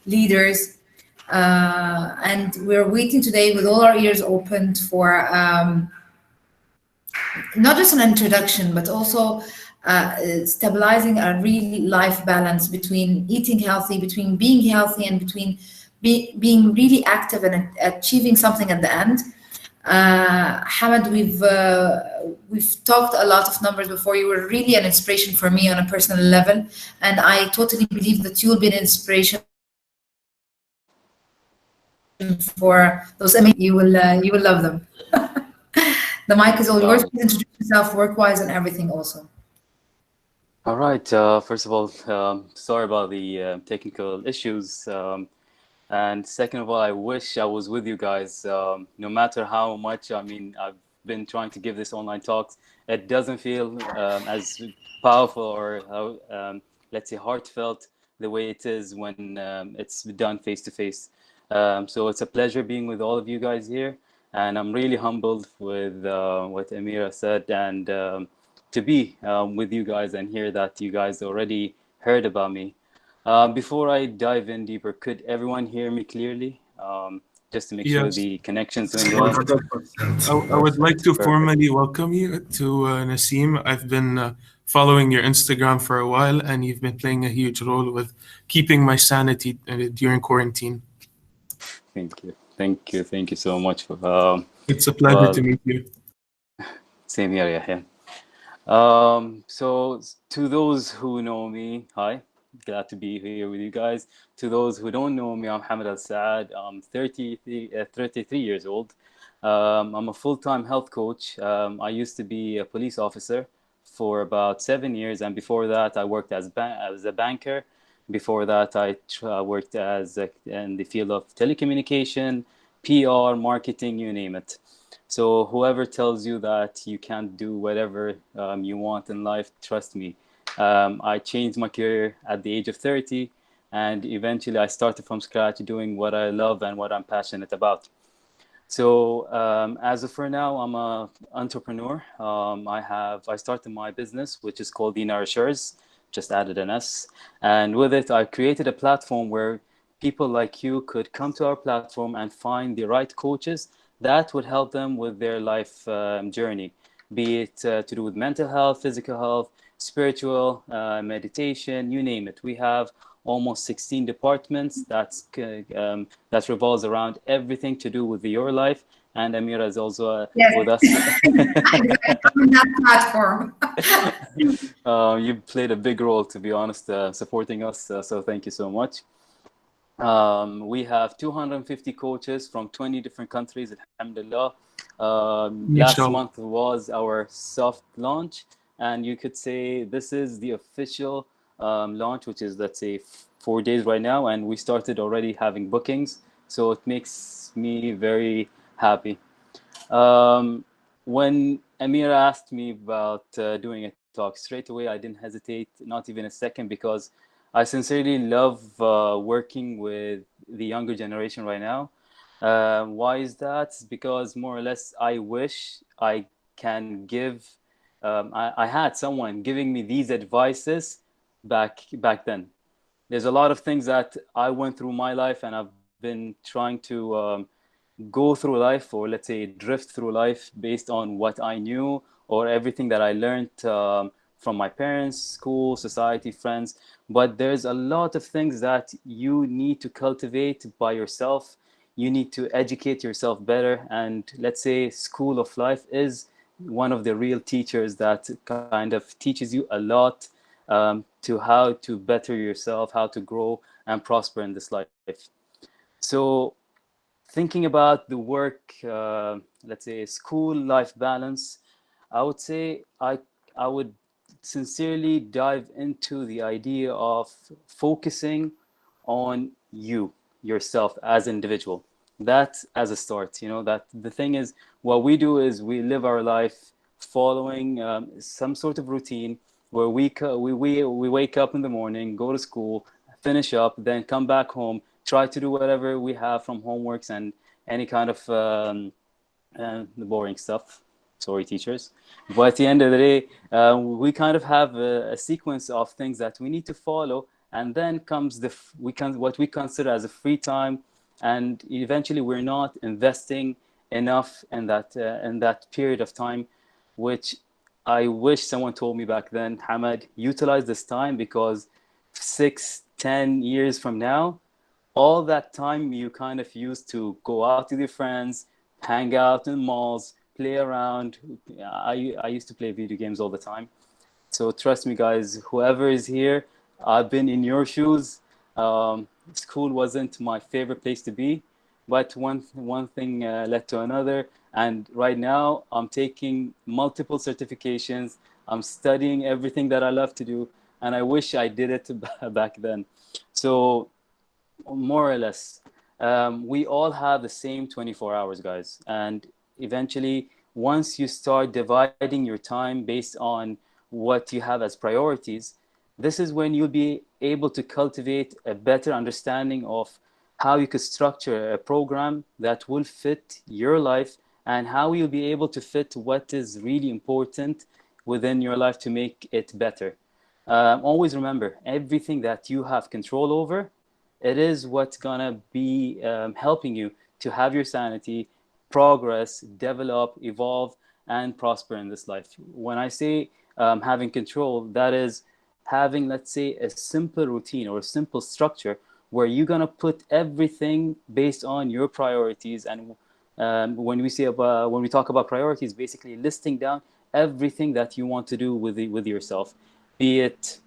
leaders. And we're waiting today with all our ears opened for not just an introduction, but also stabilizing a real life balance between eating healthy, between being healthy, and between being really active and achieving something at the end. Hamad, we've talked a lot of numbers before. You were really an inspiration for me on a personal level, and I totally believe that you'll be an inspiration for those. I mean, you will love them. The mic is all yours. Please introduce yourself work-wise and everything also. All right. First of all, sorry about the technical issues. And second of all, I wish I was with you guys. No matter how much, I mean, I've been trying to give this online talks, it doesn't feel as powerful or let's say heartfelt the way it is when it's done face to face. So it's a pleasure being with all of you guys here. And I'm really humbled with what Amira said, and to be with you guys and hear that you guys already heard about me. Before I dive in deeper, could everyone hear me clearly? Just to make sure Yes. the connection's doing well. 100%. I would like to formally welcome you to Naseem. I've been following your Instagram for a while, and you've been playing a huge role with keeping my sanity during quarantine. Thank you. Thank you. Thank you so much. It's a pleasure to meet you. Same here, yeah. So to those who know me, hi. Glad to be here with you guys. To those who don't know me, I'm Hamad Al Saad. I'm 33 years old. I'm a full-time health coach. I used to be a police officer for about 7 years, and before that, I worked as a banker. Before that, I worked in the field of telecommunication, PR, marketing, you name it. So whoever tells you that you can't do whatever you want in life, trust me. I changed my career at the age of 30, and eventually I started from scratch doing what I love and what I'm passionate about. So as of for now, I'm an entrepreneur. I started my business, which is called The Nourishers, just added an S. And with it, I created a platform where people like you could come to our platform and find the right coaches that would help them with their life journey, be it to do with mental health, physical health, spiritual, meditation, you name it. We have almost 16 departments that revolves around everything to do with your life. And Amira is also with us. On that platform. You played a big role, to be honest, supporting us. So thank you so much. We have 250 coaches from 20 different countries, alhamdulillah. Last month was our soft launch, and you could say this is the official launch, which is, let's say, 4 days right now, and we started already having bookings, so it makes me very happy. When Amira asked me about doing a talk, straight away I didn't hesitate, not even a second, because I sincerely love working with the younger generation right now. Why is that? Because more or less I wish I can give I had someone giving me these advices back then. There's a lot of things that I went through my life, and I've been trying to go through life, or let's say drift through life, based on what I knew or everything that I learned from my parents, school, society, friends. But there's a lot of things that you need to cultivate by yourself. You need to educate yourself better. And let's say school of life is one of the real teachers that kind of teaches you a lot to how to better yourself, how to grow and prosper in this life. So thinking about the work, let's say school life balance, I would say I would sincerely dive into the idea of focusing on yourself as an individual. That as a start, that the thing is, what we do is we live our life following some sort of routine where we wake up in the morning, go to school, finish up, then come back home, try to do whatever we have from homeworks and any kind of the boring stuff. Sorry, teachers. But at the end of the day, we kind of have a sequence of things that we need to follow, and then comes what we consider as a free time, and eventually we're not investing enough in that period of time, which I wish someone told me back then, Hamad, utilize this time, because 6, 10 years from now, all that time you kind of used to go out with your friends, hang out in malls, play around. I used to play video games all the time. So trust me, guys, whoever is here, I've been in your shoes. School wasn't my favorite place to be, but one thing led to another. And right now, I'm taking multiple certifications. I'm studying everything that I love to do, and I wish I did it back then. So more or less, we all have the same 24 hours, guys. And eventually, once you start dividing your time based on what you have as priorities, this is when you'll be able to cultivate a better understanding of how you could structure a program that will fit your life, and how you'll be able to fit what is really important within your life to make it better. Always remember, everything that you have control over, it is what's gonna be helping you to have your sanity, progress, develop, evolve, and prosper in this life. When I say having control, that is having, let's say, a simple routine or a simple structure where you're gonna put everything based on your priorities. And when we talk about priorities, basically listing down everything that you want to do with yourself, be it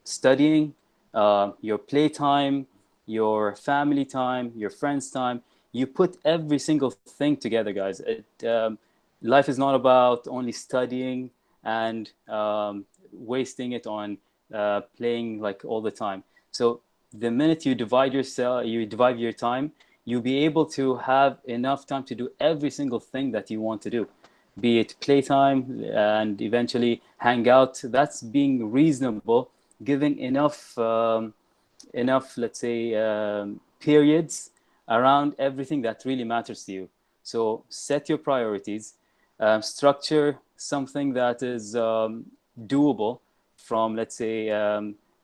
studying, your playtime, your family time, your friends time. You put every single thing together, guys. Life is not about only studying and wasting it on playing like all the time. So the minute you divide your time, you'll be able to have enough time to do every single thing that you want to do, be it playtime and eventually hang out. That's being reasonable, giving enough, let's say, periods around everything that really matters to you. So set your priorities, structure something that is doable from, let's say,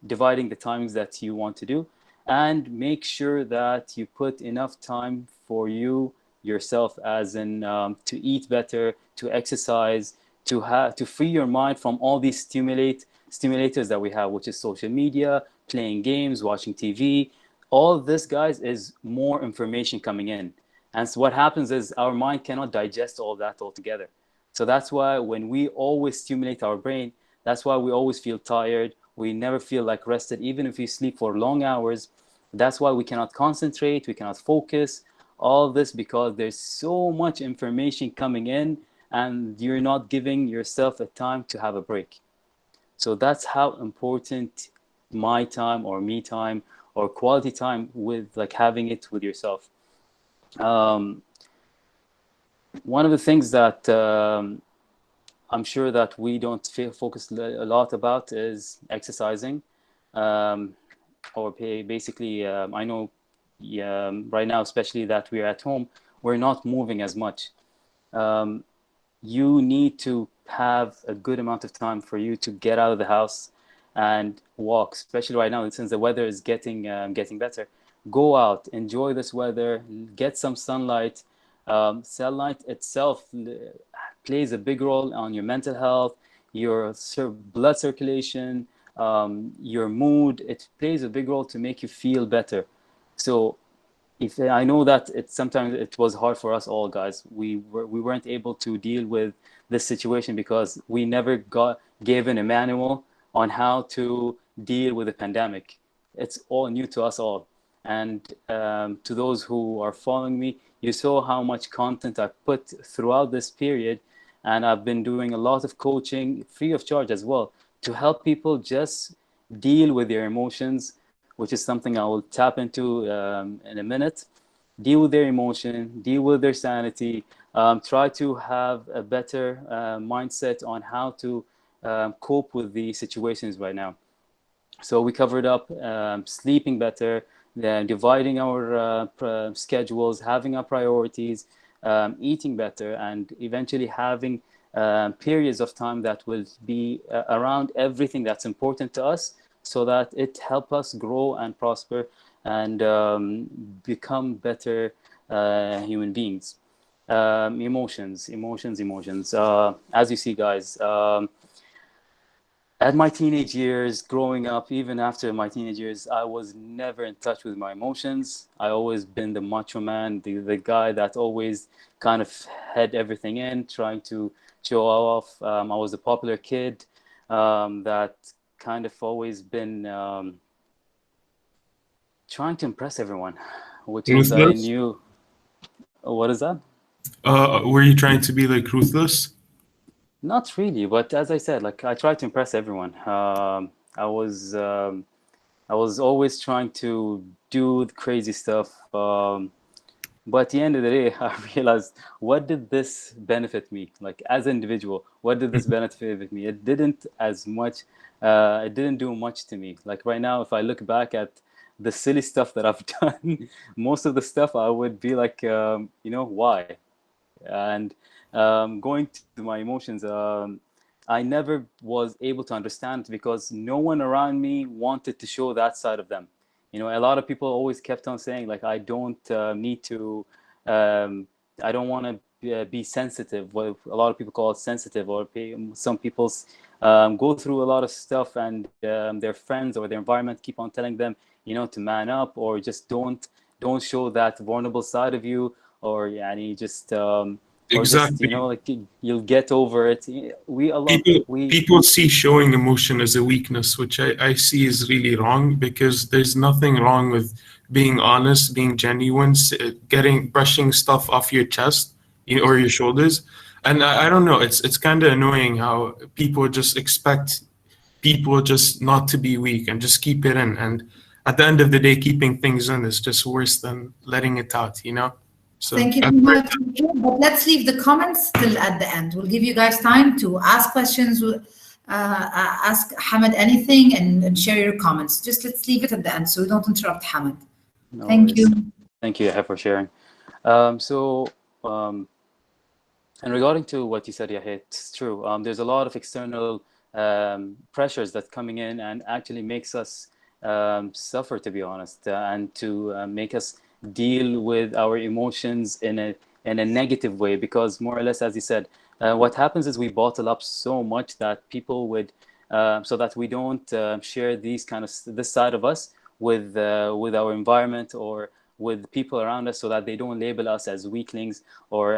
dividing the timings that you want to do, and make sure that you put enough time for you yourself, as in to eat better, to exercise, to free your mind from all these stimulators that we have, which is social media, playing games, watching TV. All this, guys, is more information coming in. And so what happens is our mind cannot digest all that altogether. So that's why when we always stimulate our brain, that's why we always feel tired. We never feel like rested, even if we sleep for long hours. That's why we cannot concentrate, we cannot focus. All this because there's so much information coming in, and you're not giving yourself a time to have a break. So that's how important my time or me time or quality time with like having it with yourself. One of the things that I'm sure that we don't focus a lot about is exercising, or basically, I know right now, especially that we're at home, we're not moving as much. You need to have a good amount of time for you to get out of the house and walk, especially right now since the weather is getting better. Go out, enjoy this weather, get some sunlight. Sunlight itself plays a big role on your mental health, your blood circulation, your mood. It plays a big role to make you feel better. So if I know that sometimes it was hard for us all, guys. We weren't able to deal with this situation because we never got given a manual on how to deal with a pandemic. It's all new to us all. And to those who are following me, you saw how much content I put throughout this period, and I've been doing a lot of coaching free of charge as well to help people just deal with their emotions, which is something I will tap into in a minute. Deal with their emotion, deal with their sanity, try to have a better mindset on how to cope with the situations right now. So we covered up sleeping better, dividing our schedules, having our priorities, eating better, and eventually having periods of time that will be around everything that's important to us, so that it help us grow and prosper and become better human beings. Emotions. As you see, guys, at my teenage years, growing up, even after my teenage years, I was never in touch with my emotions. I always been the macho man, the guy that always kind of had everything in, trying to show off. I was a popular kid that kind of always been trying to impress everyone, which is I Ruthless? knew. What is that? Were you trying to be like ruthless? Not really, but as I said, like I tried to impress everyone. I was I was always trying to do the crazy stuff. But at the end of the day, I realized, what did this benefit me? Like as an individual, what did this benefit me? It didn't as much. It didn't do much to me. Like right now, if I look back at the silly stuff that I've done, most of the stuff I would be like, why? And going to my emotions, I never was able to understand because no one around me wanted to show that side of them. You know, a lot of people always kept on saying like, I don't need to, I don't want to be sensitive. What a lot of people call it sensitive, or some people go through a lot of stuff, and their friends or their environment keep on telling them, to man up, or just don't show that vulnerable side of you, or yani just or just Exactly. like you'll get over it. We a lot we People see showing emotion as a weakness, which I see is really wrong, because there's nothing wrong with being honest, being genuine, getting brushing stuff off your chest, or your shoulders. And I don't know, it's kind of annoying how people just expect people just not to be weak and just keep it in. And at the end of the day, keeping things in is just worse than letting it out, you know? So Thank you so much. But let's leave the comments till at the end. We'll give you guys time to ask questions, ask Hamid anything, and share your comments. Just let's leave it at the end so we don't interrupt Hamid. no Thank worries. you. Thank you, Yahya, for sharing. So and regarding to what you said, Yahya, it's true. There's a lot of external pressures that coming in and actually makes us suffer, to be honest, and to make us deal with our emotions in a negative way. Because more or less, as you said, what happens is we bottle up so much that people would, so that we don't share these kind of this side of us with our environment or with people around us, so that they don't label us as weaklings or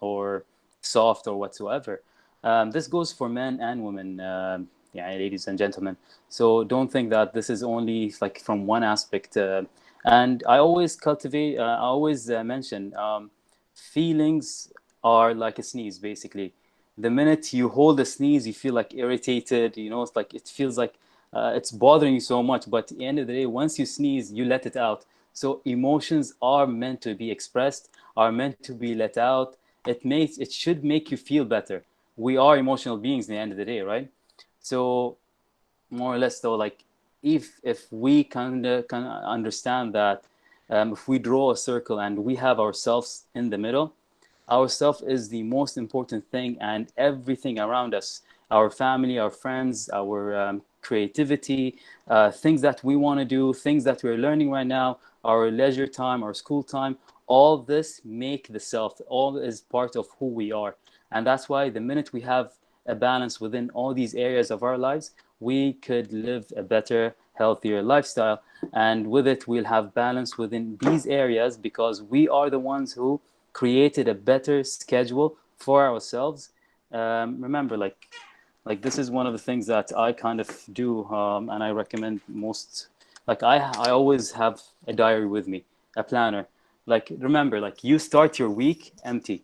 or soft or whatsoever. This goes for men and women, yeah, ladies and gentlemen. So don't think that this is only like from one aspect. And I always cultivate, I always mention, feelings are like a sneeze, basically. The minute you hold a sneeze, you feel like irritated. It's like it feels like it's bothering you so much. But at the end of the day, once you sneeze, you let it out. So emotions are meant to be expressed, are meant to be let out. It should make you feel better. We are emotional beings in the end of the day, right? So more or less, though, like if we kind of can understand that, if we draw a circle and we have ourselves in the middle, ourself is the most important thing, and everything around us, our family, our friends, our creativity, things that we want to do, things that we're learning right now, our leisure time, our school time, all this make the self. All is part of who we are. And that's why the minute we have a balance within all these areas of our lives, we could live a better, healthier lifestyle. And with it, we'll have balance within these areas, because we are the ones who created a better schedule for ourselves. Remember, like this is one of the things that I kind of do, and I recommend most. Like I always have a diary with me, a planner. Like remember, like you start your week empty.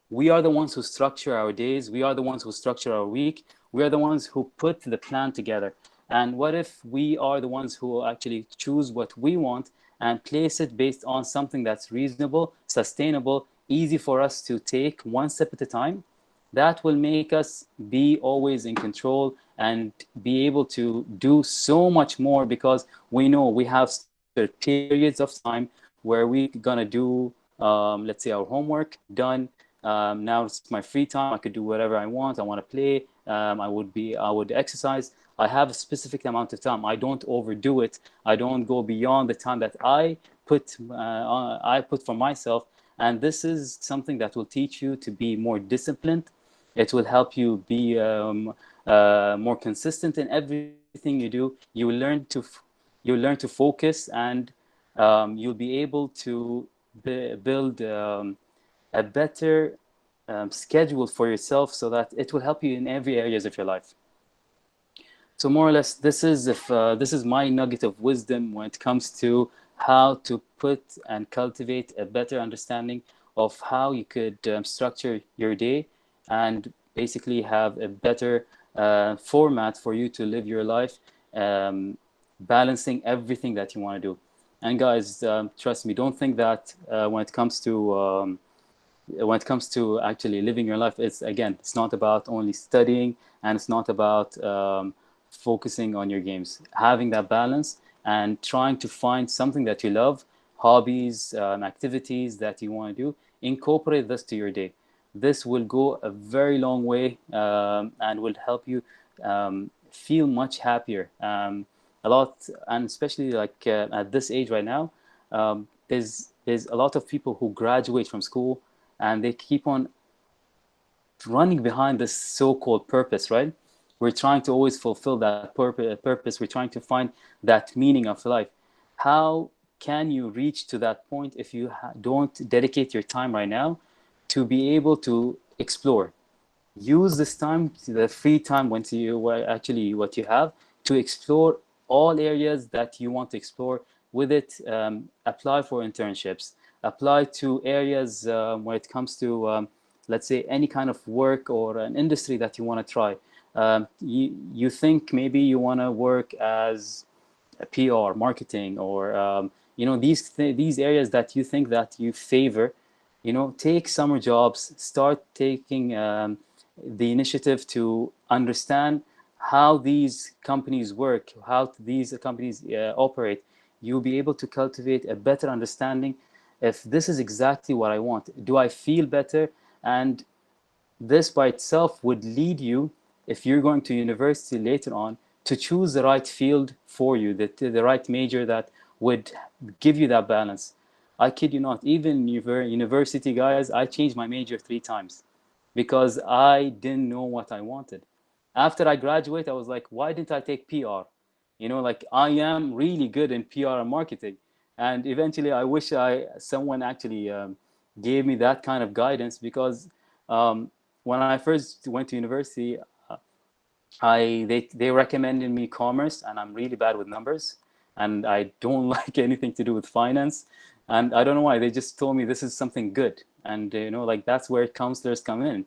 We are the ones who structure our days. We are the ones who structure our week. We are the ones who put the plan together. And what if we are the ones who actually choose what we want and place it based on something that's reasonable, sustainable, easy for us to take one step at a time? That will make us be always in control and be able to do so much more, because we know we have certain periods of time where we're gonna do, let's say, our homework done. Now it's my free time. I could do whatever I want. I want to play. I would exercise. I have a specific amount of time. I don't overdo it. I don't go beyond the time that I put for myself. And this is something that will teach you to be more disciplined. It will help you be more consistent in everything you do. You will learn to focus, and you'll be able to build a better schedule for yourself, so that it will help you in every areas of your life. So more or less, this is my nugget of wisdom when it comes to how to put and cultivate a better understanding of how you could structure your day, and basically have a better format for you to live your life, balancing everything that you want to do. And guys, trust me, don't think that when it comes to actually living your life, it's not about only studying, and it's not about focusing on your games. Having that balance and trying to find something that you love, hobbies, activities that you want to do, incorporate this to your day. This will go a very long way, and will help you feel much happier. A lot, and especially like at this age right now, there's a lot of people who graduate from school, and they keep on running behind this so-called purpose, right? We're trying to always fulfill that purpose. We're trying to find that meaning of life. How can you reach to that point if you don't dedicate your time right now to be able to explore? Use this time, the free time, what you have, to explore all areas that you want to explore. With it, apply for internships, apply to areas where it comes to, let's say, any kind of work or an industry that you want to try. You think maybe you want to work as a PR, marketing, or these areas that you think that you favor. Take summer jobs, start taking the initiative to understand how these companies work, how these companies operate. You'll be able to cultivate a better understanding if this is exactly what I want. Do I feel better? And this by itself would lead you, if you're going to university later on, to choose the right field for you, the right major that would give you that balance. I kid you not, even university, guys, I changed my major 3 times because I didn't know what I wanted. After I graduate, I was like, why didn't I take PR? Like, I am really good in PR and marketing. And eventually, I wish someone actually gave me that kind of guidance, because when I first went to university, they recommended me commerce, and I'm really bad with numbers, and I don't like anything to do with finance, and I don't know why. They just told me this is something good, and like, that's where counselors come in,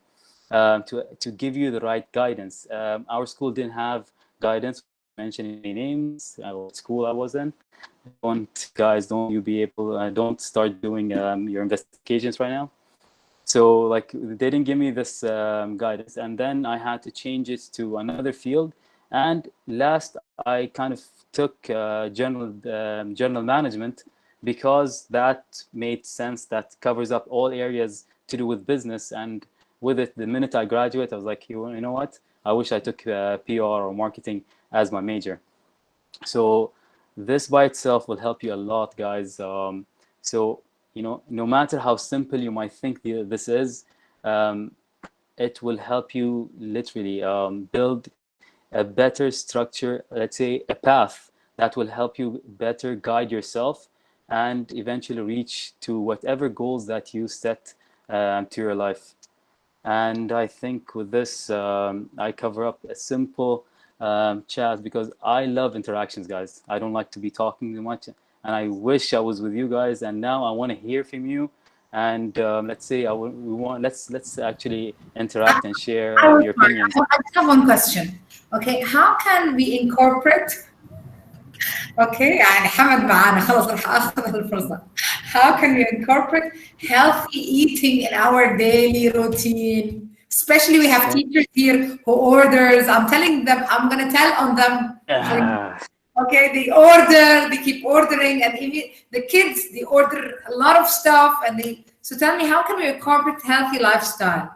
to give you the right guidance. Our school didn't have guidance. Mention any names, what school I was in. Don't start doing your investigations right now. So like, they didn't give me this guidance, and then I had to change it to another field. And last, I kind of took general management, because that made sense. That covers up all areas to do with business. And with it, the minute I graduate, I was like, you know what? I wish I took PR or marketing as my major. So this by itself will help you a lot, guys. So no matter how simple you might think this is, it will help you literally build a better structure, let's say a path that will help you better guide yourself, and eventually reach to whatever goals that you set to your life. And I think with this, I cover up a simple chat, because I love interactions, guys. I don't like to be talking too much, and I wish I was with you guys. And now I want to hear from you. And let's say let's actually interact and share your opinions. I just have one question. Okay, how can we incorporate? Okay, يعني حمد معانا خلاص راح اخذ الفرصة. How can we incorporate healthy eating in our daily routine? Especially we have teachers here who orders. I'm telling them, I'm gonna tell on them. Okay, they order, they keep ordering, and even the kids, they order a lot of stuff, and so tell me, how can we incorporate healthy lifestyle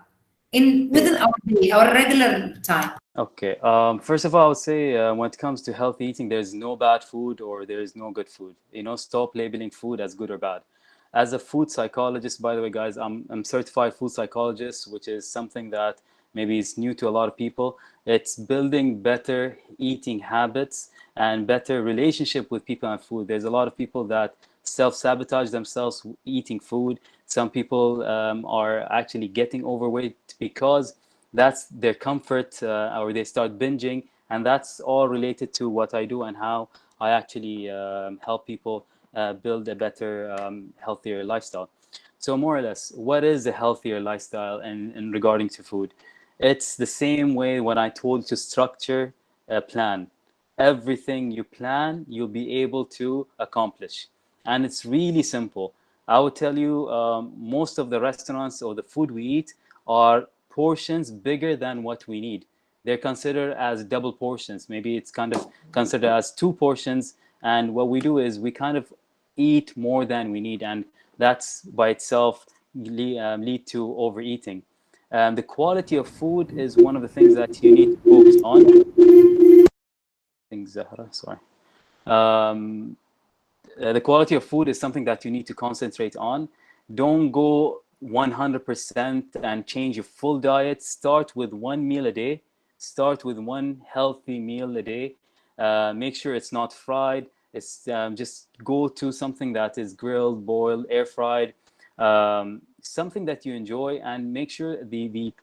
within our day, our regular time? Okay. First of all, I would say when it comes to healthy eating, there's no bad food or there is no good food. Stop labeling food as good or bad. As a food psychologist, by the way, guys, I'm certified food psychologist, which is something that maybe is new to a lot of people. It's building better eating habits and better relationship with people and food. There's a lot of people that self-sabotage themselves eating food. Some people are actually getting overweight because that's their comfort, or they start binging, and that's all related to what I do and how I actually help people build a better, healthier lifestyle. So more or less, what is a healthier lifestyle in regarding to food? It's the same way when I told you to structure a plan. Everything you plan, you'll be able to accomplish. And it's really simple. I would tell you, most of the restaurants or the food we eat are portions bigger than what we need. They're considered as double portions. Maybe it's kind of considered as two portions. And what we do is we kind of eat more than we need. And that's by itself lead to overeating. The quality of food is one of the things that you need to focus on. Things, Zahra, sorry. Um, the quality of food is something that you need to concentrate on. Don't go 100% and change your full diet. Start with one meal a day. Start with one healthy meal a day. Make sure it's not fried. It's just go to something that is grilled, boiled, air fried, something that you enjoy, and make sure the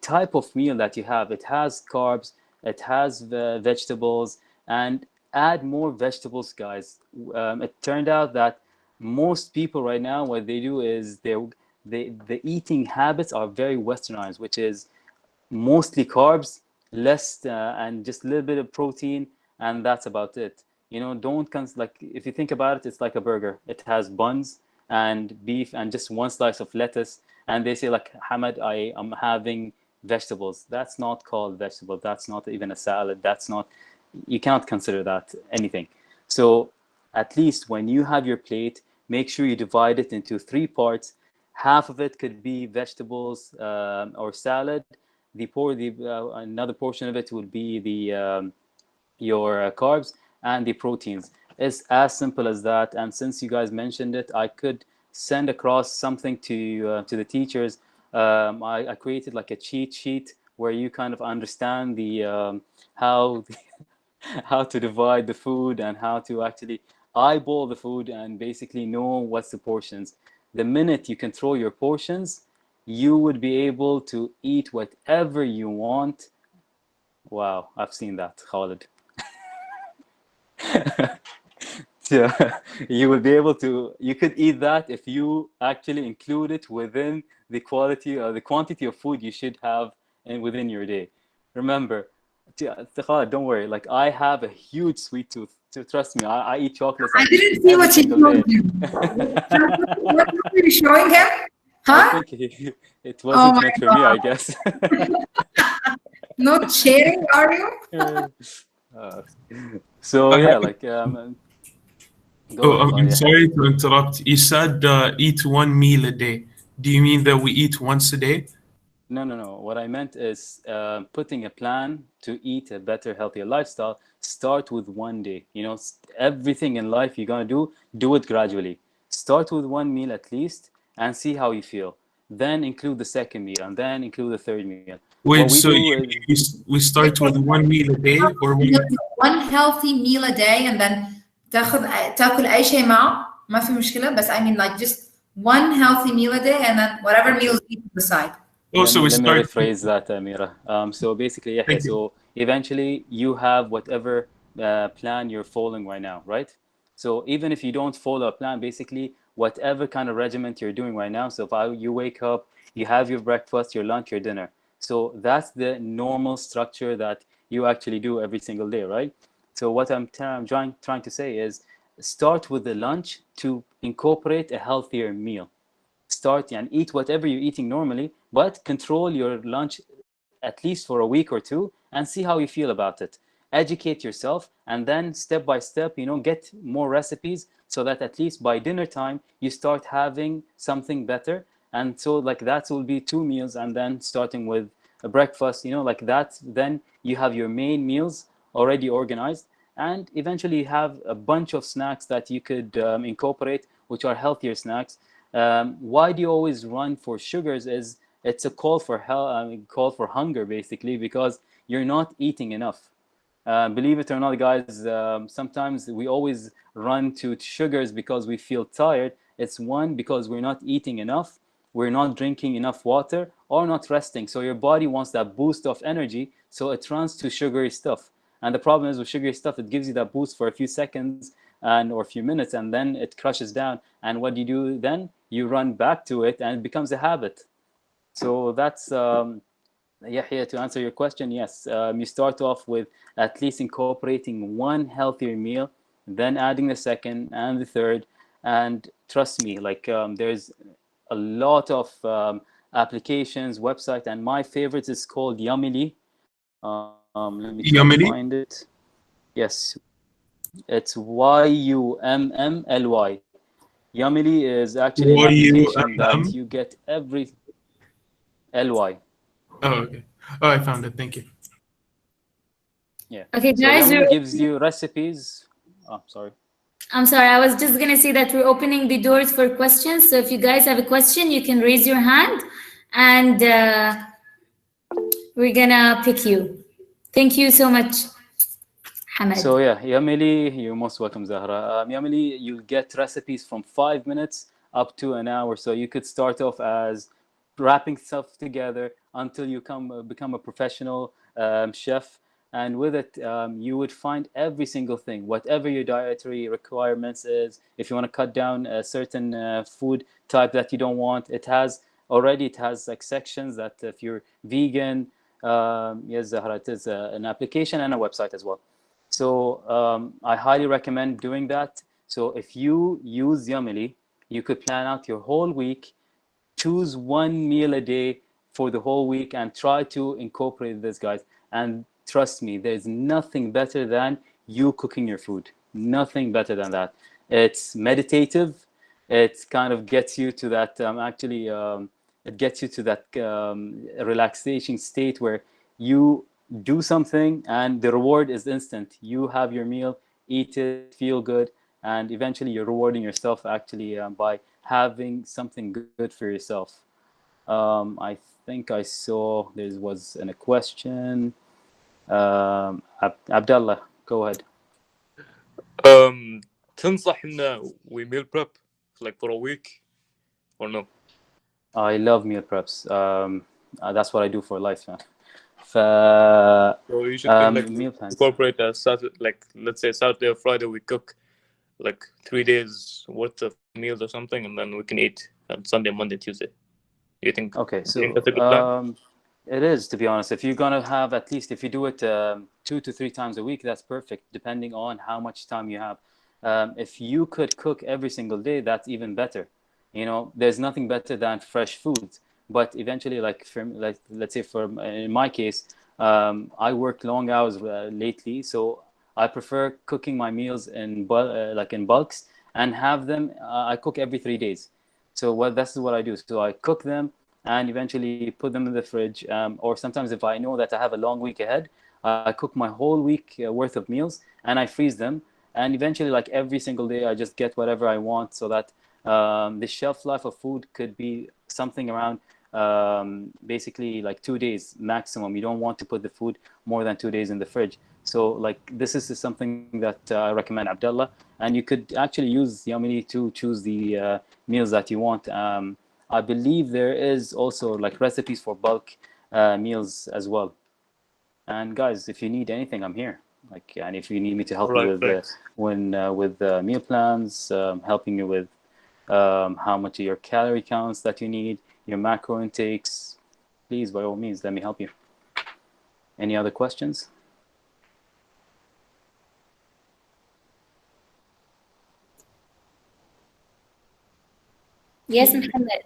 type of meal that you have, it has carbs, it has vegetables, and add more vegetables, guys. It turned out that most people right now, what they do is the eating habits are very westernized, which is mostly carbs, less and just a little bit of protein, and that's about it. Don't like, if you think about it, it's like a burger. It has buns and beef and just one slice of lettuce, and they say like, Hamad, I am having vegetables. That's not called vegetable. That's not even a salad. That's not, you cannot consider that anything. So at least when you have your plate, make sure you divide it into three parts. Half of it could be vegetables or salad. Another portion of it would be your carbs and the proteins. It's as simple as that. And since you guys mentioned it, I could send across something to the teachers. I created like a cheat sheet where you kind of understand the how how to divide the food and how to actually eyeball the food and basically know what's the portions. The minute you control your portions, you would be able to eat whatever you want. Wow, I've seen that, Khalid. Yeah, you will be able to, you could eat that if you actually include it within the quality or the quantity of food you should have within your day. Remember, Khalid, don't worry, like I have a huge sweet tooth. So trust me, I eat chocolates I like didn't see every what you single showed day. him. What were you showing him? I Huh? think it Oh wasn't my meant for me, I God. guess. Not sharing, are you? Uh, so I yeah, have, like go oh, ahead, I'm Khalid. Yeah. sorry to interrupt. You said eat one meal a day. Do you mean that we eat once a day? No, no, no. What I meant is putting a plan to eat a better, healthier lifestyle. Start with one day. Everything in life you're gonna do it gradually. Start with one meal at least and see how you feel. Then include the second meal and then include the third meal. What we Wait, so do is we start with one meal a day, or One healthy meal a day and then تاكل أي شيء معه ما في مشكلة بس I mean like just one healthy meal a day and then whatever okay. meals you decide. also we Let me start? rephrase that, Amira. So basically, yeah. Thank you. So eventually, you have whatever plan you're following right now, right? So even if you don't follow a plan, basically, whatever kind of regiment you're doing right now. So if you wake up, you have your breakfast, your lunch, your dinner. So that's the normal structure that you actually do every single day, right? So what I'm trying to say is start with the lunch to incorporate a healthier meal. Start and eat whatever you're eating normally, but control your lunch at least for a week or two and see how you feel about it. Educate yourself, and then step by step, get more recipes so that at least by dinner time you start having something better. And so like that will be two meals, and then starting with a breakfast, like that. Then you have your main meals already organized, and eventually you have a bunch of snacks that you could incorporate, which are healthier snacks. Why do you always run for sugars? Is it's a call for call for hunger, basically, because you're not eating enough. Believe it or not, guys, sometimes we always run to sugars because we feel tired. It's one, because we're not eating enough, we're not drinking enough water, or not resting. So your body wants that boost of energy, so it runs to sugary stuff. And the problem is with sugary stuff, it gives you that boost for a few seconds or a few minutes, and then it crushes down. And what do you do then? You run back to it, and it becomes a habit. So that's Yahya, to answer your question, yes, you start off with at least incorporating one healthier meal, then adding the second and the third. And trust me, like there's a lot of applications, website, and my favorite is called Yummily. Let me try to find Yumily? it. Yes, it's Yummly. Yummily is actually an application that Y-U-M-M? you get every ly. Oh, okay. Oh, I found it. Thank you. Yeah. Okay, So guys, Yummy gives you recipes. Oh, sorry. I'm sorry, I was just gonna say that we're opening the doors for questions. So if you guys have a question, you can raise your hand, and we're gonna pick you. Thank you so much, Hamad. So yeah, Yamili, you're most welcome, Zahra. Yamili, you'll get recipes from 5 minutes up to an hour. So you could start off as wrapping stuff together until you become a professional chef. And with it, you would find every single thing, whatever your dietary requirements is. If you want to cut down a certain food type that you don't want, it has like sections that if you're vegan, yes, Zahra, it is an application and a website as well. So I highly recommend doing that. So if you use Yumily, you could plan out your whole week, choose one meal a day for the whole week, and try to incorporate this, guys. And trust me, there's nothing better than you cooking your food. Nothing better than that. It's meditative. It kind of gets you to that it gets you to that relaxation state where you do something and the reward is instant. You have your meal, eat it, feel good, and eventually you're rewarding yourself actually by having something good for yourself. I think I saw there was a question. Abdallah, go ahead. تنصح إنه we meal prep like for a week or no? I love meal preps. That's what I do for life. So you should like meal plans. incorporate a Saturday, like let's say Saturday or Friday we cook like 3 days worth of meals or something, and then we can eat on Sunday, Monday, Tuesday. You think? Okay, so you think that's a good plan? it is, to be honest. If you're gonna have at least, if you do it 2 to 3 times a week, that's perfect, depending on how much time you have. If you could cook every single day, that's even better. There's nothing better than fresh foods. But eventually, like let's say in my case, I work long hours lately, so I prefer cooking my meals in bulks and have them. I cook every 3 days. So this is what I do. So I cook them and eventually put them in the fridge. Or sometimes if I know that I have a long week ahead, I cook my whole week worth of meals and I freeze them. And eventually, like every single day, I just get whatever I want, so that the shelf life of food could be something around basically like 2 days maximum. You don't want to put the food more than 2 days in the fridge. So like this is something that I recommend, Abdullah. And you could actually use Yuminy to choose the meals that you want. I believe there is also like recipes for bulk meals as well. And guys, if you need anything, I'm here. And if you need me to help you with meal plans, helping you with how much of your calorie counts that you need, your macro intakes, please, by all means, let me help you. Any other questions? Yes, Muhammad.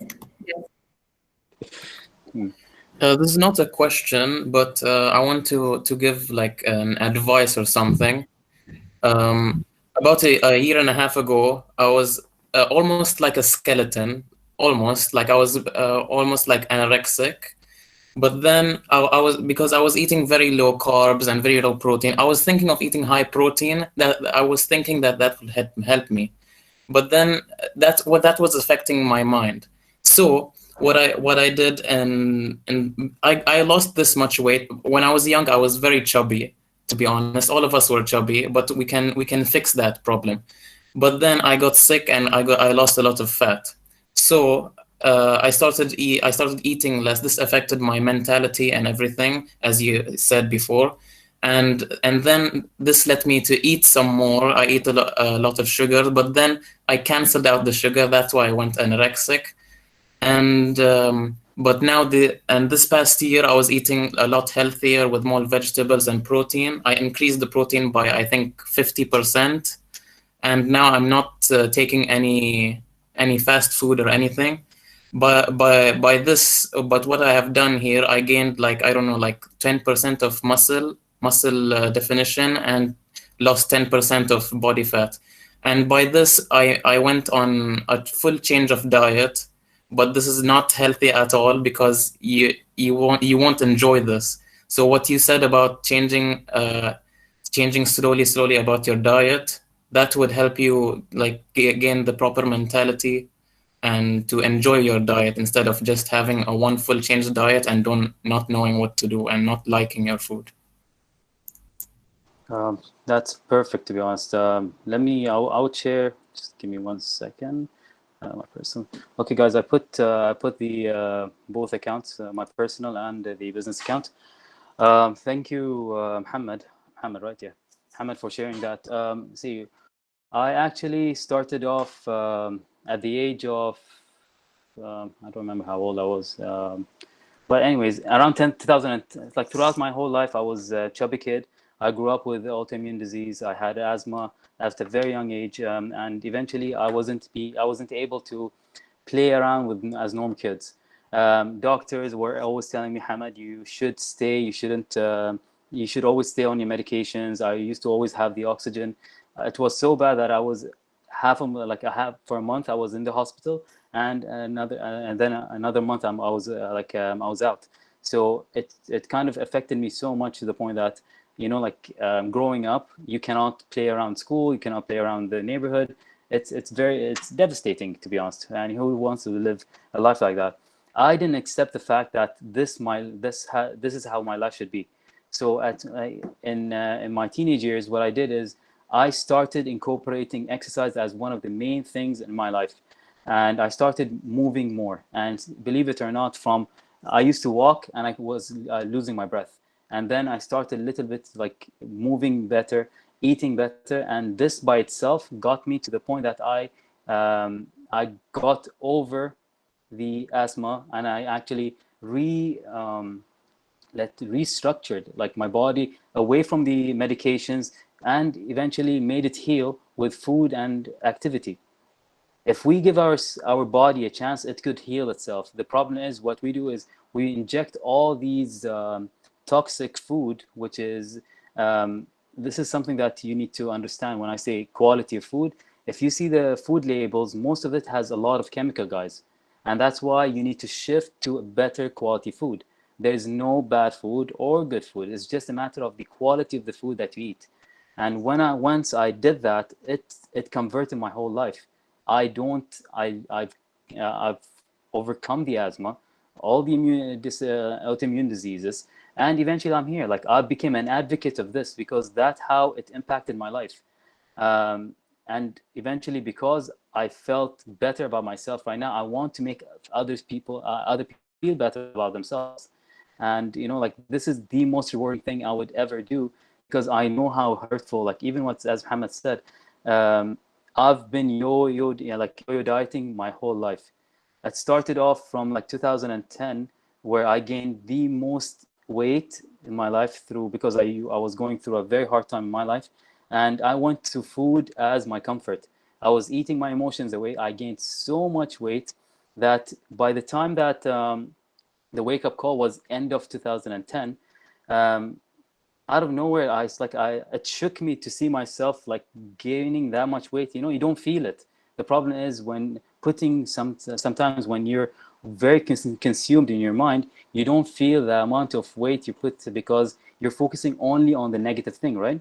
This is not a question, but I want to give like an advice or something. About a year and a half ago, I was almost like a skeleton, almost like I was almost like anorexic. But then I was, because I was eating very low carbs and very low protein, I was thinking of eating high protein. That I was thinking that that would help me. But then that was affecting my mind. So what I did, and I lost this much weight. When I was young, I was very chubby, to be honest. All of us were chubby, but we can fix that problem. But then I got sick and I lost a lot of fat. So I started eating less. This affected my mentality and everything, as you said before. And then this led me to eat some more. I eat a lot of sugar, but then I canceled out the sugar. That's why I went anorexic. And but now this past year I was eating a lot healthier with more vegetables and protein. I increased the protein by, I think, 50%. And now I'm not taking any fast food or anything. But what I have done here, I gained, like, I don't know, like 10% of muscle definition, and lost 10% of body fat. And by this, I went on a full change of diet. But this is not healthy at all, because you won't enjoy this. So what you said about changing slowly about your diet, that would help you, like, gain the proper mentality and to enjoy your diet, instead of just having a one full change diet and not knowing what to do and not liking your food. That's perfect, to be honest. I'll share. Just give me 1 second. My personal. Okay, guys, I put the both accounts, my personal and the business account. Thank you, Muhammad. Muhammad, right? Yeah, Muhammad, for sharing that. See, I actually started off at the age of I don't remember how old I was. But anyways, around 2000, like throughout my whole life, I was a chubby kid. I grew up with autoimmune disease. I had asthma at a very young age, and eventually I wasn't able to play around with as normal kids. Doctors were always telling me, Hamad, you should stay. You shouldn't. You should always stay on your medications. I used to always have the oxygen. It was so bad that I was for a month I was in the hospital, and then another month I was out. So it kind of affected me so much, to the point that, growing up, you cannot play around school, you cannot play around the neighborhood. It's devastating, to be honest. And who wants to live a life like that? I didn't accept the fact that this is how my life should be. So in my teenage years, what I did is I started incorporating exercise as one of the main things in my life. And I started moving more. And believe it or not, I used to walk and I was losing my breath. And then I started a little bit like moving better, eating better. And this by itself got me to the point that I got over the asthma, and I actually restructured like my body away from the medications, and eventually made it heal with food and activity. If we give our body a chance, it could heal itself. The problem is, what we do is we inject all these toxic food, which is this is something that you need to understand when I say quality of food. If you see the food labels, most of it has a lot of chemical, guys. And that's why you need to shift to better quality food. There is no bad food or good food. It's just a matter of the quality of the food that you eat. And once I did that, it converted my whole life. I've overcome the asthma, all the autoimmune diseases, and eventually I'm here. Like, I became an advocate of this because that's how it impacted my life. And eventually, because I felt better about myself right now, I want to make other people feel better about themselves. And like, this is the most rewarding thing I would ever do, because I know how hurtful, like, even as Muhammad said, I've been yo-yo dieting my whole life. It started off from like 2010, where I gained the most weight in my life because I was going through a very hard time in my life, and I went to food as my comfort. I was eating my emotions away. I gained so much weight that by the time that the wake-up call was end of 2010, out of nowhere, it shook me to see myself like gaining that much weight. You don't feel it. The problem is when sometimes when you're very consumed in your mind, you don't feel the amount of weight you put because you're focusing only on the negative thing, right?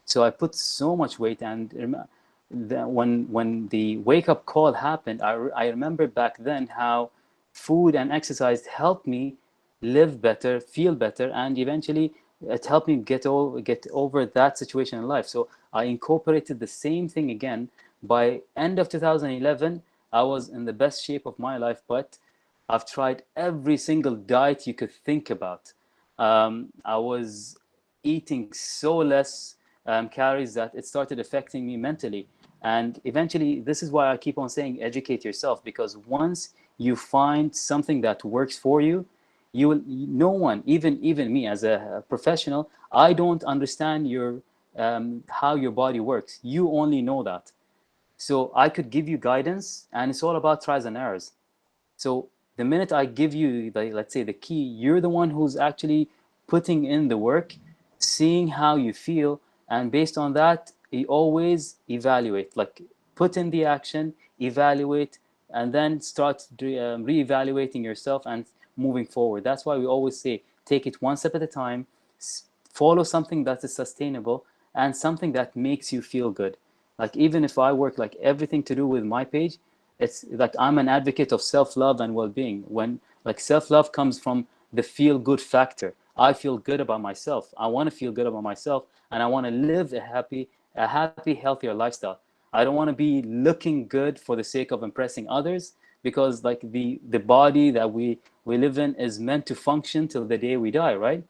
So I put so much weight, and when the wake up call happened, I remember back then how food and exercise helped me live better, feel better, and eventually it helped me get over that situation in life. So I incorporated the same thing again. By end of 2011, I was in the best shape of my life, but I've tried every single diet you could think about. I was eating so less calories that it started affecting me mentally. And eventually, this is why I keep on saying educate yourself, because once you find something that works for you, you will, no one, even me as a professional, I don't understand your how your body works. You only know that. So I could give you guidance, and it's all about tries and errors. So the minute I give you, let's say, the key, you're the one who's actually putting in the work, seeing how you feel, and based on that, you always evaluate. Like, put in the action, evaluate, and then start re-evaluating yourself and moving forward. That's why we always say, take it one step at a time, follow something that is sustainable and something that makes you feel good. Like, even if I work like everything to do with my page, it's like I'm an advocate of self-love and well-being. When like self-love comes from the feel-good factor, I feel good about myself, I want to feel good about myself, and I want to live a happy, healthier lifestyle. I don't want to be looking good for the sake of impressing others, because like the body that we live in is meant to function till the day we die, right?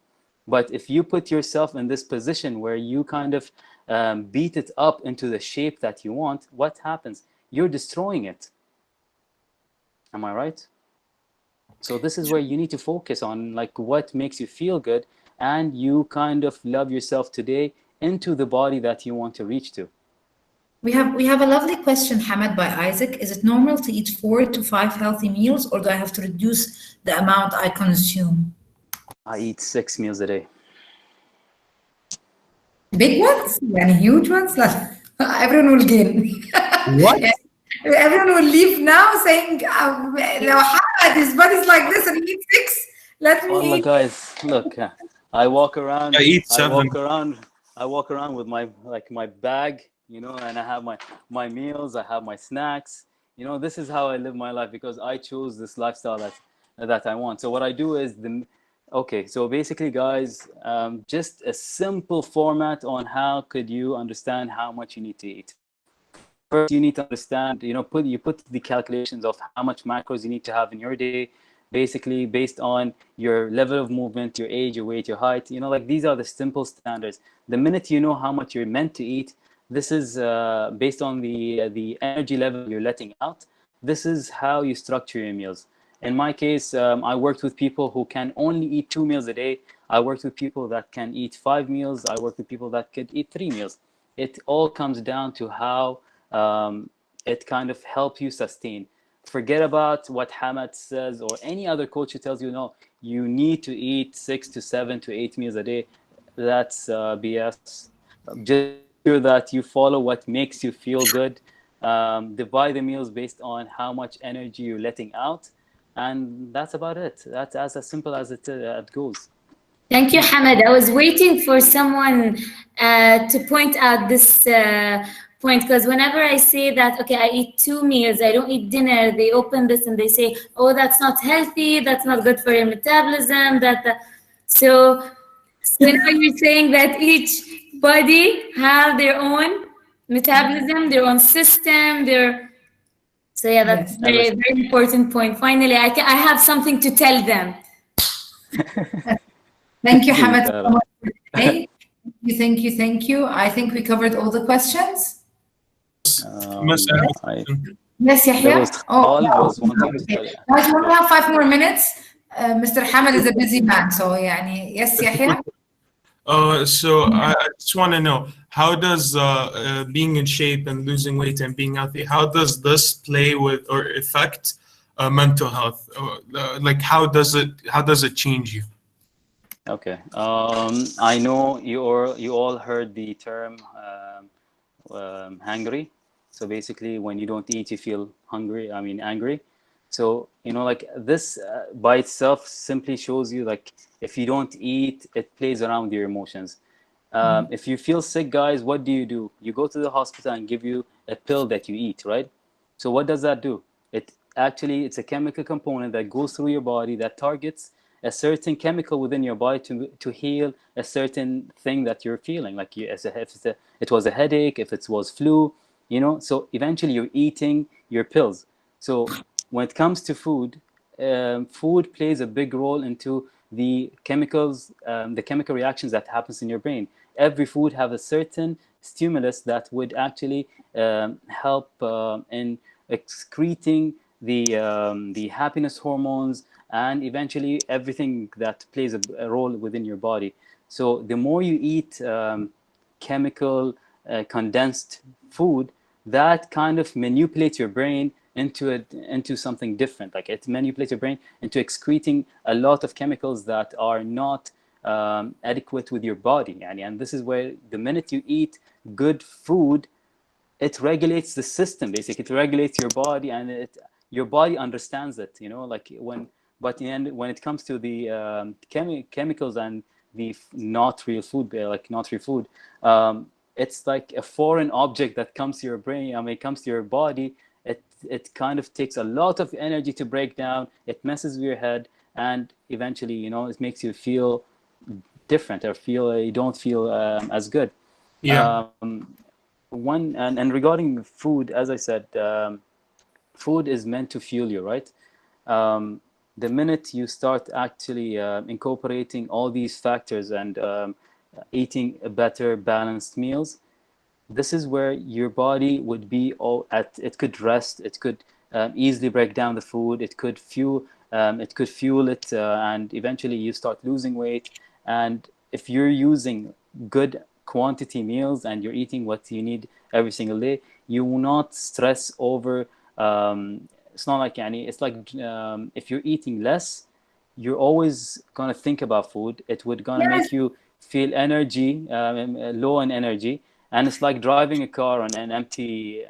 But if you put yourself in this position where you kind of beat it up into the shape that you want, what happens? You're destroying it. Am I right? So this is where you need to focus on like what makes you feel good, and you kind of love yourself today into the body that you want to reach to. We have a lovely question, Hamad, by Isaac. Is it normal to eat 4 to 5 healthy meals, or do I have to reduce the amount I consume? I eat 6 meals a day. Big ones? Yani huge ones? Like, everyone will gain. What? Everyone will leave now saying, "No, Hamad, his body's like this and he eats 6. Let me Allah, eat." guys, look, I walk I around, eat I 7. walk around with my bag, and I have my meals, I have my snacks. This is how I live my life, because I chose this lifestyle that I want. So what I do is okay, so basically, guys, just a simple format on how could you understand how much you need to eat. First, you need to understand, you put the calculations of how much macros you need to have in your day, basically based on your level of movement, your age, your weight, your height. Like, these are the simple standards. The minute you know how much you're meant to eat, this is based on the energy level you're letting out. This is how you structure your meals. In my case, I worked with people who can only eat 2 meals a day. I worked with people that can eat 5 meals. I worked with people that could eat 3 meals. It all comes down to how it kind of helps you sustain. Forget about what Hamad says or any other coach who tells you, no, you need to eat 6 to 7 to 8 meals a day. That's BS. Just sure that you follow what makes you feel good. Divide the meals based on how much energy you're letting out. And that's about it. That's as simple as it goes. Thank you, Hamad. I was waiting for someone to point out this point, because whenever I say that, okay, I eat 2 meals, I don't eat dinner, they open this and they say, oh, that's not healthy, that's not good for your metabolism. So now you're saying that each body have their own metabolism, their own system, so yeah, that's Yes. very, very important point. Finally, I have something to tell them. Thank you, Hamad, so much for today. Thank you. I think we covered all the questions. Yes, Yahya. Was wanting to tell you. Guys, we only have 5 more minutes. Mr. Hamad is a busy man, so yani, yes, Yahya. So I just want to know, how does being in shape and losing weight and being healthy, how does this play with or affect mental health? Like, how does it change you? Okay. I know you all heard the term hungry. So basically, when you don't eat, you feel hungry. I mean, angry. So, like this by itself simply shows you, like, if you don't eat, it plays around with your emotions. If you feel sick, guys, what do? You go to the hospital and give you a pill that you eat, right? So what does that do? It's a chemical component that goes through your body that targets a certain chemical within your body to heal a certain thing that you're feeling. Like if it was a headache, if it was flu, So eventually you're eating your pills. So when it comes to food, food plays a big role into the chemicals, the chemical reactions that happens in your brain. Every food have a certain stimulus that would actually help in excreting the happiness hormones and eventually everything that plays a role within your body. So the more you eat chemical condensed food, that kind of manipulates your brain into something different. Like it manipulates your brain into excreting a lot of chemicals that are not adequate with your body. And this is where the minute you eat good food, it regulates the system. Basically, it regulates your body, and your body understands it. But in the end, when it comes to the chemicals and the not real food, it's like a foreign object that comes to your brain. It comes to your body. It kind of takes a lot of energy to break down. It messes with your head, and eventually, it makes you feel different, or you don't feel as good. Yeah. And regarding food, as I said, food is meant to fuel you, right? The minute you start actually incorporating all these factors and eating a better balanced meals, this is where your body would be it could rest, it could easily break down the food, it could fuel it, and eventually you start losing weight. And if you're using good quantity meals and you're eating what you need every single day, you will not stress over. It's not like it's like if you're eating less, you're always gonna think about food. It would gonna make you feel energy, low in energy, and it's like driving a car on an empty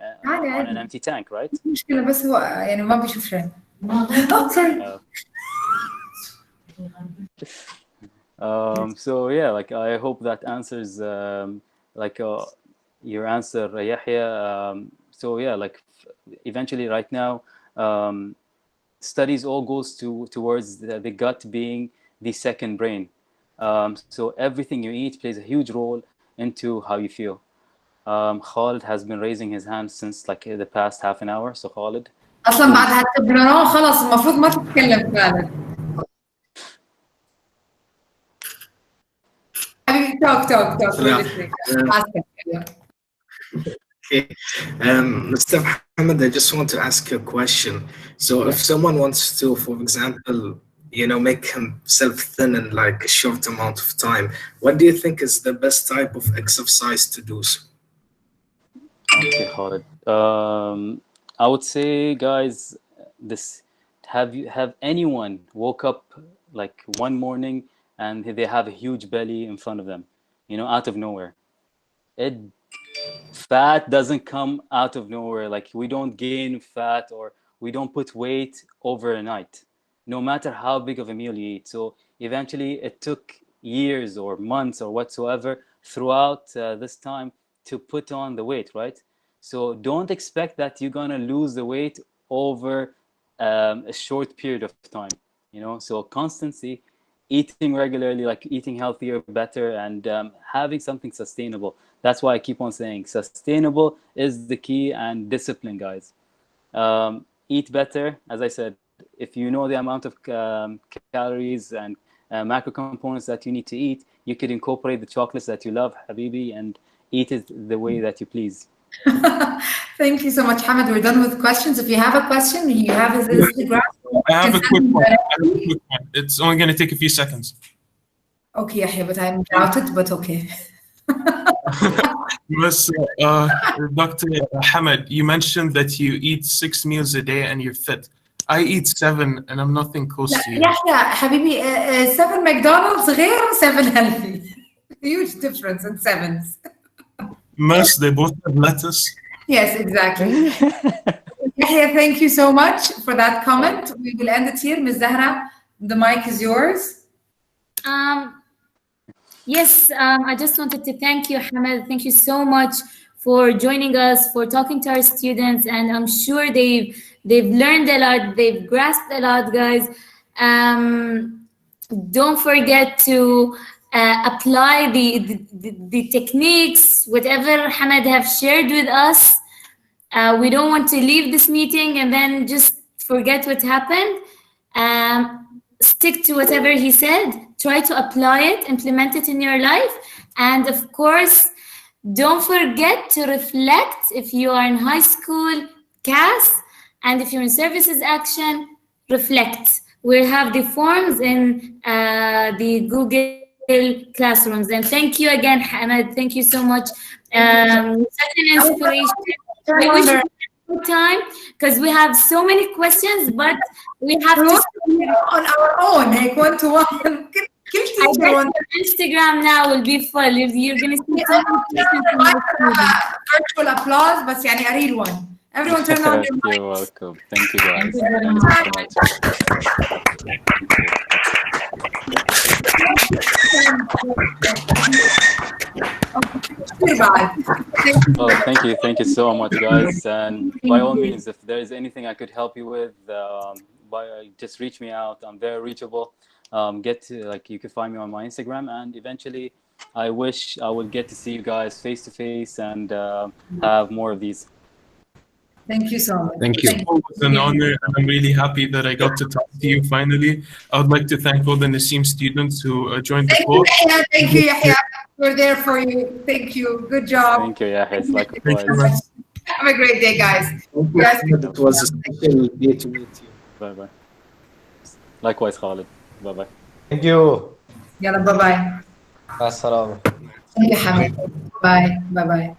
tank, right? مشكلة بس هو يعني ما بيشوف شيء. Sorry. So yeah, like I hope that answers your answer, Yahya. So yeah, like eventually right now, studies all goes towards the gut being the second brain. So everything you eat plays a huge role into how you feel. Khalid has been raising his hand since like the past half an hour. So Khalid. أصلاً بعد هالتبريرات خلاص المفروض ما تتكلم فعلا. حبيبي talk. Okay. Mr. Muhammad, I just want to ask you a question. So if someone wants to, for example, make himself thin in like a short amount of time, what do you think is the best type of exercise to do so? Okay, Khalid. I would say, guys, have anyone woke up like one morning and they have a huge belly in front of them, out of nowhere? Fat doesn't come out of nowhere. Like we don't gain fat or we don't put weight overnight, no matter how big of a meal you eat. So eventually it took years or months or whatsoever throughout this time to put on the weight, right? So don't expect that you're gonna lose the weight over a short period of time, So constancy, eating regularly, like eating healthier, better, and having something sustainable. That's why I keep on saying sustainable is the key, and discipline, guys. Eat better, as I said. If you know the amount of calories and macro components that you need to eat, you could incorporate the chocolates that you love, Habibi, and eat it the way that you please. Thank you so much, Hamid. We're done with questions. If you have a question, you have his Instagram. I have a quick one. It's only going to take a few seconds. Okay, Yahya, but I'm doubted, but okay. Yes, Dr. Hamid, you mentioned that you eat 6 meals a day and you're fit. I eat 7 and I'm nothing close to you. Yahya, Habibi, 7 McDonald's غير 7 healthy. Huge difference in 7s. Most, they both have lettuce. Yes, exactly. Yahya, thank you so much for that comment. We will end it here. Ms. Zahra, the mic is yours. Yes, I just wanted to thank you, Hamad. Thank you so much for joining us, for talking to our students, and I'm sure they've learned a lot, they've grasped a lot, guys. Don't forget to apply the techniques, whatever Hamad have shared with us. We don't want to leave this meeting and then just forget what happened. Stick to whatever he said. Try to apply it, implement it in your life. And of course, don't forget to reflect if you are in high school, CAS, and if you're in services action, reflect. We'll have the forms in the Google Classrooms. And thank you again, Hamad. Thank you so much. Such an inspiration. I wish we had more time because we have so many questions, but we have to on our own, like one-to-one. I bet your Instagram now will be full. You're going to see so many questions from the students. Virtual applause, but يعني a real one. Everyone turn on your mic. You're welcome. Thank you, guys. Thank you so much. Oh, thank you so much, guys. And by all means, if there is anything I could help you with, just reach me out. I'm very reachable. You can find me on my Instagram, and eventually, I wish I would get to see you guys face to face and have more of these. Thank you so much. Thank you. It was an honor. I'm really happy that I got to talk to you finally. I would like to thank all the Naseem students who joined the call. Thank you, Yahya. We're there for you. Thank you. Good job. Thank you, Yahya. It's likewise. Have a great day, guys. Yes, it was a special day to meet you. Bye-bye. Likewise, Khalid. Bye-bye. Thank you. Yalla, bye-bye. Assalamu. Thank you, Hamid. Bye. Bye-bye.